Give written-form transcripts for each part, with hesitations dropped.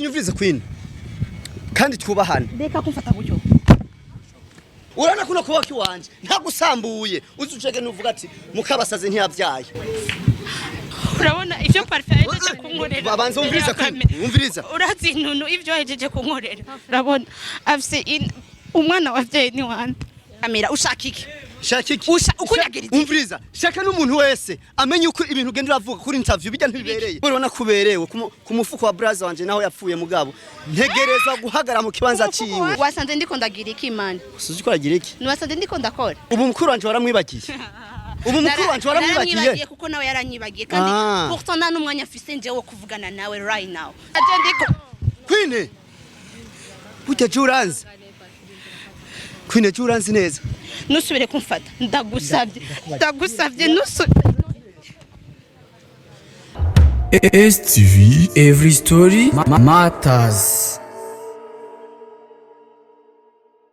Nyumvirize Queen kandi twubahana reka kumfata gutyo urana kuno kuba kiwanje ntagusambuye uzucege nuvuga ati mukabasaze ntiyavyaye urabona ivyo parfait yaje kunkorera babanza umviriza urazi inunu ivyo yaje kunkorera urabona afise umwana wavyaye ni wande kamera ushakiki shakiki ukunyagiriza umviriza shaka n'umuntu wese amenye uko ibintu genda uravuga kuri interview bijya ntibibereye urabona kuberewe ku mufuko wa brother wanje naho yapfuye mugabo ntegerezwa guhagara mu kibanza ciwe wasanze ndiko ndagira iki man suzi ko agira iki wasanze ndiko ndakora ubu mukuru wanje waramwibagiye ubu mukuru wanje waramwibagiye kuko nawe yaranyibagiye kandi pourtant nta n'umwanya afise nje wo kuvugana nawe right now aje ndiko Queen bujya juranze Queen juranze neza nusubire kumfata ndagusavye nusubire STV every story matters.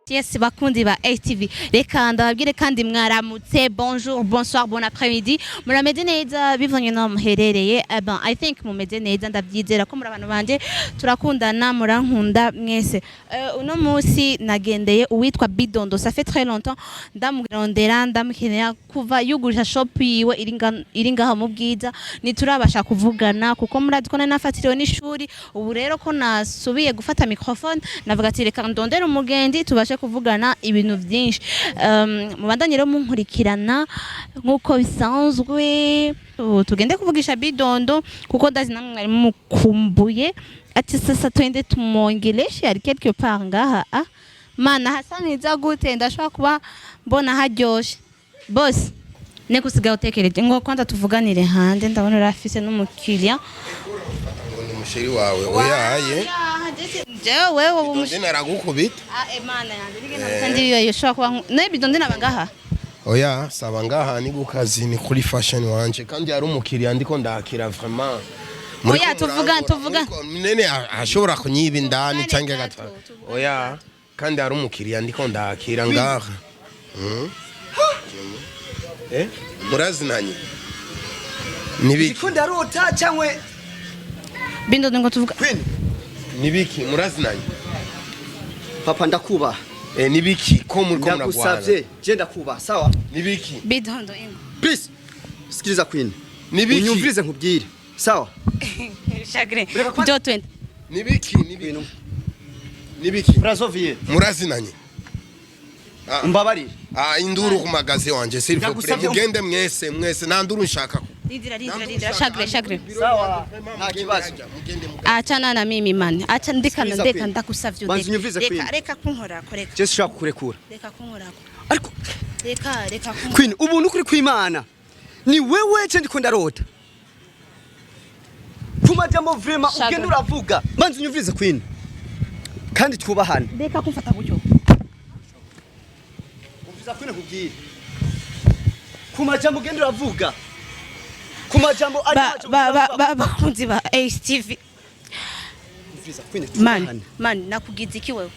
Yes, bakundi ba STV reka ndababwire kandi mwaramutse bonjour bonsoir bon après-midi murameze neza bivanye no muherereye I think mumeze neza ndavyizera ko muri abantu banje turakundana murankunda mwese uno munsi nagendeye uwitwa Bidondo ça fait très longtemps ndamurondera ndamukenera kuva yugurisha shop yiwe iri ngaha mu bwiza niturabasha kuvugana kuko murazi ko nafatiriwe n'ishuri ubu rero ko nasubiye gufata microphone navuga ati reka ndondera umugendi tubashe kuvugana ibintu byinshi mubandanye rero munkurikirana nkuko bisanzwe tugende kuvugisha Bidondo kuko ndazi namwe mwari mukumbuye ati sasa twende tumongeleshe ari quelque part ngaha mana hasa neza gute ndashaka kuba mbona haryoshe boss nekusiga utekereje ngo kwanda tuvuganire hande ndabona rafise n'umukiriya Cheri wawe oyaye jewe wowe umushina aragukubita Imana yanjye nigena kandi yoshobora kuba ne Bidondo nabangaha oya saba ngaha ni gukazi ni kuri fashion wanje kandi yari umukiriya ndiko ndakira vraiment oya tuvuga nene ashobora kunyiba indani cyangwa gata oya kandi yari umukiriya ndiko ndakira ngaha murazinanye nibiki ko ndarota cyangwa Bidondo ngo tuvuga nibiki murazinanye papa ndakuba nibiki ko muri ko muragwana ndagusavye je ndakuba sawa nibiki Bidondo ingo please sikiliza Queen nibiki unyumvirize nkubwire sawa chagrin do 20 nibiki Brazovier murazinanye mbabarire induru ku magazi wanje s'il vous plaît mugende mwese nta nduru nshaka Didira chagrin sawa nta kibazo achana na mimi man acha ndeka ndakusavye reka kunkora koreka je shaka kurekura reka kunkora ariko reka Queen ubuntu kuri kwimana ni wewe je ndiko ndarota kumajambo vraiment ugenda uravuga banze unyumvirize Queen kandi twubahana reka kumfata gutyo umviza Queen kubwira kumajambo ugenda uravuga kumajambo ari bakunzi ba STV man nakugize iki wewe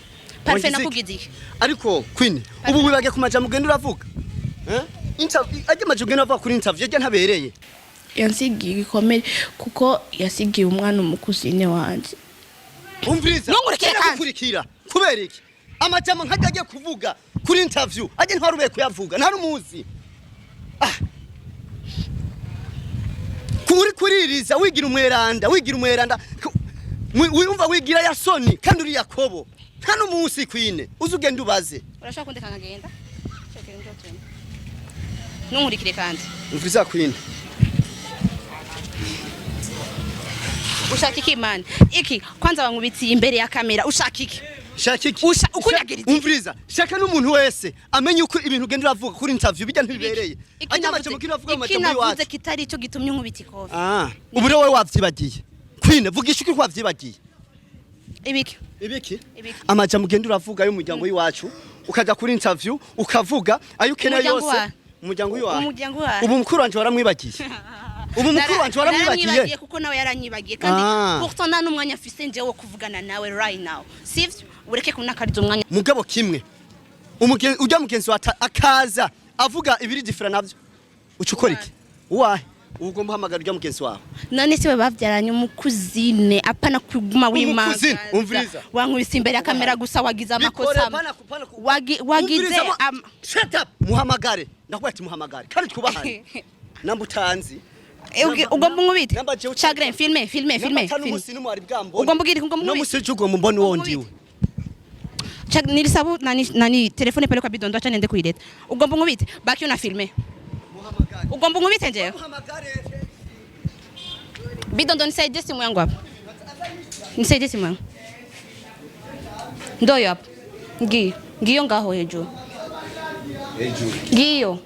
parfait nakugize iki ariko Queen ubu wibage kumajambo ugenda uravuga ajye majambo ugenda uravuga kuri interview je ntabereye yansigiye gikomere kuko yasigiye umwana umukuzine wanje umviriza kukurikira kubera iki amajambo nkajya kuvuga kuri interview ajye ntwarube kuyavuga nta rumuzi kuri kuririza wigira umweranda wumva wigira ya soni kandi uri Yakobo nta n'umunsi Queen uzugenda ubaze urashaka kundeka nkagenda chekere ndo tene nungurikire kandi umviriza Queen ushaka iki man iki kwanza bankubitiye imbere ya kamera ushaka iki shakiki ukunyagiriza umviriza shaka n'umuntu wese amenye uko ibintu genda uravuga kuri interview bijya ntibibereye ajya amajambo kiri avuga amajambo yiwacu navuze kitari cyo gitumye nkubita ikofi ubu rero wowe wavyibagiye Queen vugisha uko wavyibagiye ibiki amajambo genda uravuga y'umuryango yiwacu ukaja kuri interview ukavuga ayo ukeneye yose umuryango yiwacu ubu mukuru wanje waramwibagiye ubu mukuru wanje waramwibagiye kuko nawe yaranyibagiye kandi pourtant nta n'umwanya afise nje wo kuvugana nawe right now sivyo ureke kunakariza umwanya mugabo kimwe ujya mugenzi wa akaza avuga ibiri different navyo ucukora iki wahe ugomba hamagara rya mugenzi wawe none se we bavyaranye umukuzine apana kuguma wimanga umviriza wankubise imbere ya kamera gusa wagize amakosa wagize shut up muhamagare ndakubwira ati muhamagare kandi twubahane nambutanzi ugomba nkubite chagrin filme ugomba ugire no musije ugomba mbona wondiwe nilisabu nani telefone pale kwa bidondo acha nende kuileta ugomba nkubite baki una filme ugomba nkubite nje bidondo nisaidie simu yangu hapa nisaidie simu yangu ndio hapa ngiyo ngaho hejuru ngiyo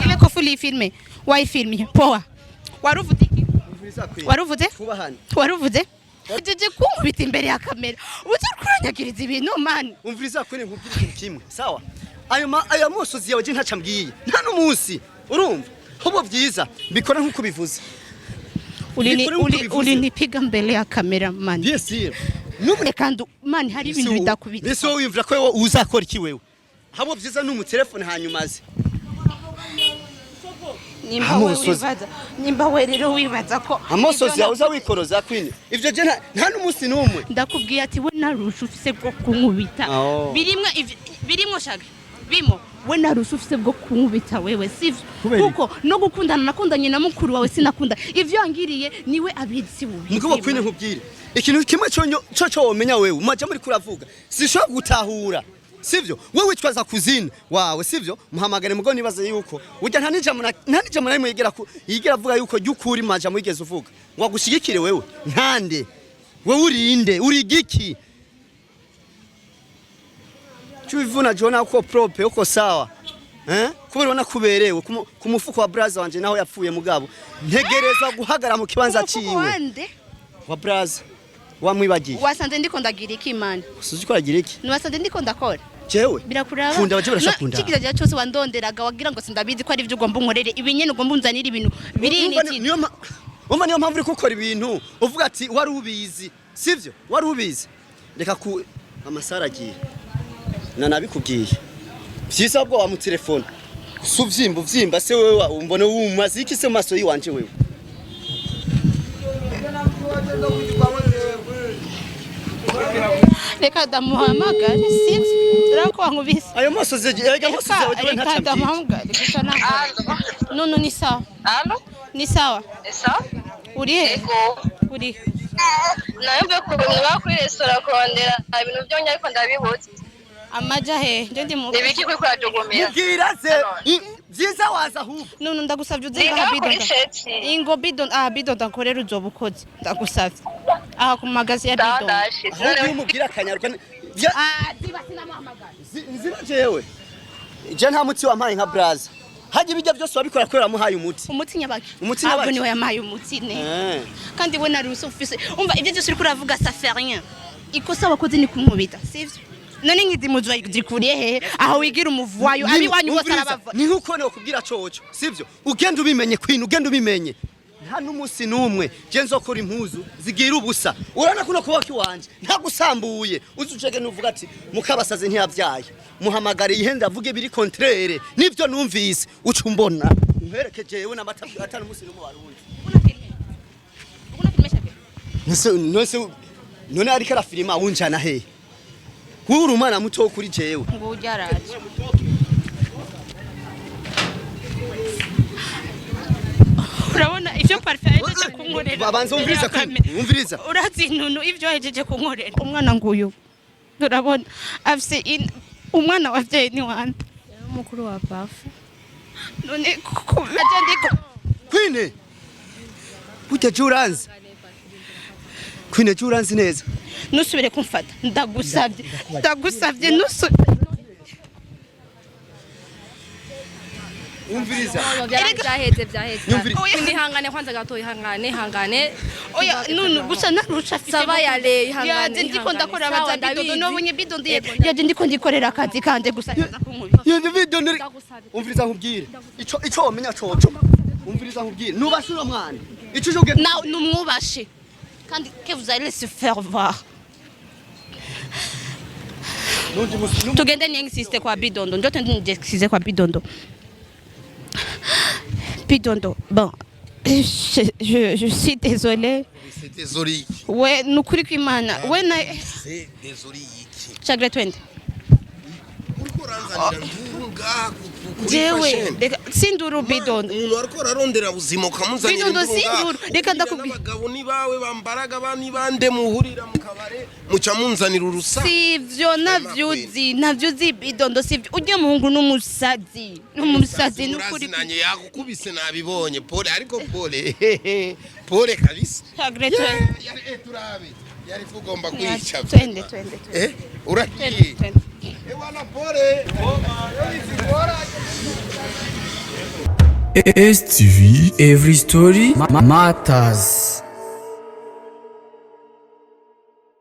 ile ko fully filme why filme poa waruvute jeje kunkubita imbere ya kamera uzi kuranyagiriza ibintu man umviriza kwene nkubwira ikintu kimwe sawa ayo musozi yawe je ntaca mbwiye nta n'umunsi urumva hobo byiza bikora nkuko bivuze ulinipiga mbele ya kamera man yes nubure kandi man hari ibintu bidakubita mbese wowe wimvira ko uzakora iki wewe habo byiza n'umu telefone hanyuma azi nimba we rero wibaza ko amosozi yawe uza wikoroza kwine ivyo je nta n'umunsi n'umwe ndakubwiye ati we narusha ufise bwo kunkubita birimwo shaga bimo we narusha ufise bwo kunkubita wewe sivyo kuko no gukundana nakundanye na mukuru wawe sinakunda ivyo yangiriye niwe abizi bubi mugabo kwine nkubwire ikintu kimwe cyo womenya wewe umaje muri kuravuga sishobora gutahura sivyo wewe witwaza kuzina wawe sivyo muhamagare mugo nibaze yuko ujya nta nijambo narimwe yigera avuga yuko ryukuri maja mugeze uvuga ngo agushigikire wewe ntande wewe urinde urigiki cyuvuna jona ko prope uko sawa kubera ubona kuberewe ku mufuko wa braza wanje naho yapfuye mugabo ntegerezwa guhagara mu kibanza ciwe wa braza wamwibagiye wasanze ndiko ndagira iki man usuzi ko agira iki niwasanze ndiko ndakora jewe birakuraba kunda baje barashakunda kigira cyose wandonderaga wagira ngo sindabizi ko ari byo ugomba unkorere ibinyene ugomba unzanira ibintu birini niyo mpamvu uri gukora ibintu uvuga ati wari ubizi sivyo wari ubizi reka ku amasara agiye nanabikubwiye byisa bwo wa mu telefone uvyimba se wewe umbone wumaze iki se maso yiwanje wewe reka damuhamagare sinzi turako nkubise ayo masozi yega masozi yawe reka damuhamagare gutana none ni sawa ni sawa uri uri nayumve ko mwa kuri restaurant kondera ibintu byonye ariko ndabibuze amaja he nje ndi mu ibiki kuri kurajogomera mubwira se byiza waza ahubwo none ndagusavye uzenga bidonda ingo bidonda nkorera uzobukoze ndagusavye aha ku magazi ya bidonda ahubwo umubwira akanyaruka ziba sinamuhamagara nziba jewe je nta mutsi wampaye nka braza haje bijya byose wabikora kwera muhaye umuti nyabaki ahubwo niwe yamaye umuti ne kandi we naruso ufise umva ibyo byose uri kuravuga ça fait rien ikosa wakoze ni kumubita sivyo none ngizi muzwa zikuriye hehe aho wigira umuvuwayo abi wanyu bose arabava ni nkuko ne ukubwira coco sivyo ugenda ubimenye kwino ugenda ubimenye nta n'umunsi numwe je nzokora impuzu zigira ubusa urana kuno kubaki wanje nta gusambuye uzucege nuvuga ati mukabasaze ntiyavyaye muhamagara ihenda avuge biri contraire nivyo numvise ucumbona umperekeje yewe n'amatapi atanu umunsi numwe warundi none ariko arafilima wunjana hehe Wuri umwana muto kuri jewe ngo ujyaraje urabona ivyo parfait yejeje kunkorera babanza umviriza urazi nunu ivyo yejeje kunkorera umwana nguyu urabona afise umwana wavyaye ni wande mukuru wa pafu none ajandiko kwine burya juranzi kwine juranzi neza nusubire kumfata ndagusavye nusubire umviriza byaheze ihangane kwanza gato ihangane oya nunu gusa narusha afite saba yale ihangane yaje ndiko ndakora abaza bidodo nobonye bidodo yaje ndiko ndikorera akazi kanje gusa yaza kunkubira yaje bidodo umviriza nkubwire ico wamenya coco umviriza nkubwire nubashura mwana ico joge na numwubashe kandi que vous allez se faire voir tugende niexiste kwa Bidondo ndio tende niexiste kwa Bidondo. Bidondo bon je suis désolée. C'est désolé. Ouais nukuri kw'Imana we na C'est désolé iki. Chagre 20 Uriko uranzanira ndunga jewe reka sinduru Bidondo umuntu ariko ararondera buzima ukamuzanira Bidondo sinduru reka ndakubwira abagabo ni bawe bambaraga bani bande muhurira mu kabare muca munzanira urusa sivyo navyuzi Bidondo sivyo ujye muhungu n'umusazi nukuri nanye yakukubise nabibonye pole ariko pole pole kabisa Chagre 20 turabe yari kugomba kwica twende urakiye wana pole STV, every story matters.